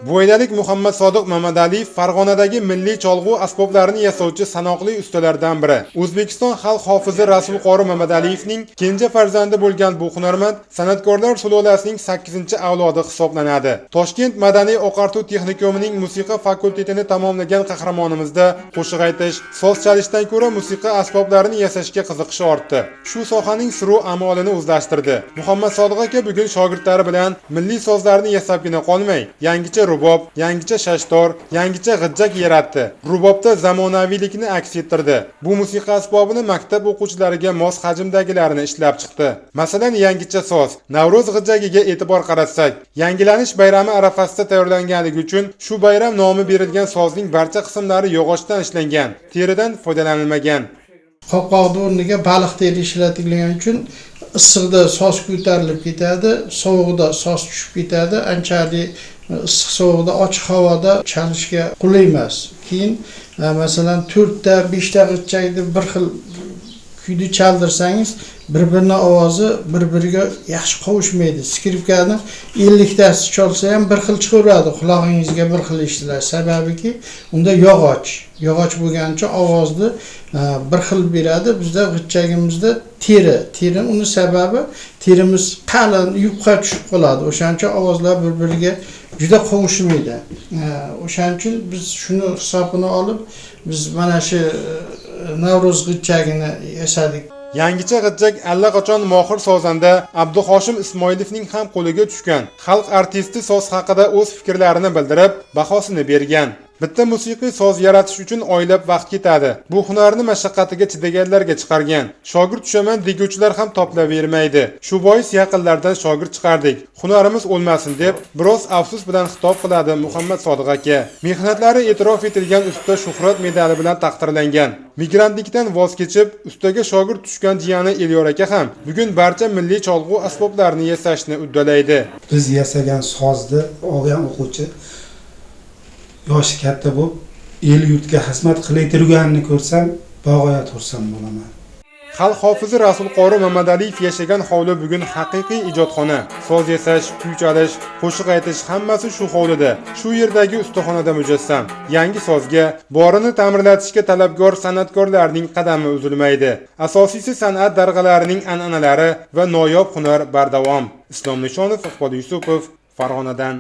Bo'ydalik Muhammad Sodiq Mamadaliyev Farg'onadagi milliy cholg'u asboblarini yasovchi sanoqli ustalardan biri. O'zbekiston xalq hofizi Rasul Qori Mamataliyevning kenja farzandi bo'lgan bu hunarmand san'atkorlar sulolasining 8-avlodi hisoblanadi. Toshkent madaniy oqartuv texnikumining musiqa fakultetini tamomlagan qahramonimizda qo'shiq aytish, so'z chalishdan ko'ra musiqa asboblarini yasashga qiziqishi ortdi. Shu sohaning siru amolini o'zlashtirdi. Muhammad Sodiq aka bugun shogirdlari bilan milliy sozlarni yasabgina qolmay, yangicha rubob, yangicha shashtor, yangicha g'ijjak yaratdi. Rubobda zamonaviylikni aks ettirdi. Bu musiqa asbobini maktab o'quvchilariga mos hajmdagilarini ishlab chiqdi. Masalan, yangicha soz, Navro'z g'ijjagiga e'tibor qaratsak, yangilanish bayrami arafasida tayyorlanganligi uchun shu bayram nomi berilgan sozning barcha qismlari yog'ochdan ishlangan, teridan foydalanilmagan. Qopqoqni o'rniga baliq teri ishlatilgani uchun issiqda soz ko'tarilib ketadi, sovuqda soz tushib ketadi. Anchalik issiq sovuqda ochiq havoda chalishga qulay emas. Keyin masalan 4 ta 5 ta g'ijjakni bir xil kuyni chaldirsangiz, bir-birini ovozi bir-biriga yaxshi qovushmaydi. Skripkani 50 tasi chalsa ham bir xil chiqaveradi, qulog'ingizga bir xil eshitiladi. Sababiki unda yog'och bo'lgani uchun ovozni bir xil beradi. Bizda g'ijjagimizda teri uni sababi terimiz qalin, yupqa tushib qoladi. O'shaning uchun ovozlar bir-biriga juda qovushmaydi. O'shaning uchun biz shuni hisobini olib, biz mana shu Navro'z g'ijjagini yasadik. Yangicha g'ijjak allaqachon mohir sozanda Abduhoshim Ismoilovning ham qo'liga tushgan. Xalq artisti soz haqida o'z fikrlarini bildirib, bahosini bergan. Bitta musiqiy soz yaratish uchun oylab vaqt ketadi. Bu hunarni mashaqqatiga chidaganlarga chiqargan. Shogird tushaman deguvchilar ham toplavermaydi. Shu bois yaqinlardan shogird chiqardik. Hunarimiz o'lmasin deb biroz afsus bilan xitob qiladi Muhammad Sodiq aka. Mehnatlari e'tirof etilgan usta Shuhrat medali bilan taqdirlangan. Migrantlikdan voz kechib, ustaga shogird tushgan jiyani Elyor aka ham bugun barcha milliy cholg'u asboblarini yasashni uddalaydi. Biz yasagan sozni olgan o'quvchi yoshi katta bo'lib, el yurtga xizmat qilayotganini ko'rsam, bag'oyat xursand bo'laman. Xalq hofizi Rasul Qori Mamadaliyev yashagan hovli bugun haqiqiy ijodxona. Soz yasash, kuy chalish, qo'shiq aytish hammasi shu hovlida, shu yerdagi ustaxonada mujassam. Yangi sozga, borini ta'mirlatishga talabgor san'atkorlarning qadami uzilmaydi. Asosiysi san'at darg'alarining an'analari va noyob hunar bardavom. Islom Nishonov, Iqbol Yusupov, Farg'onadan.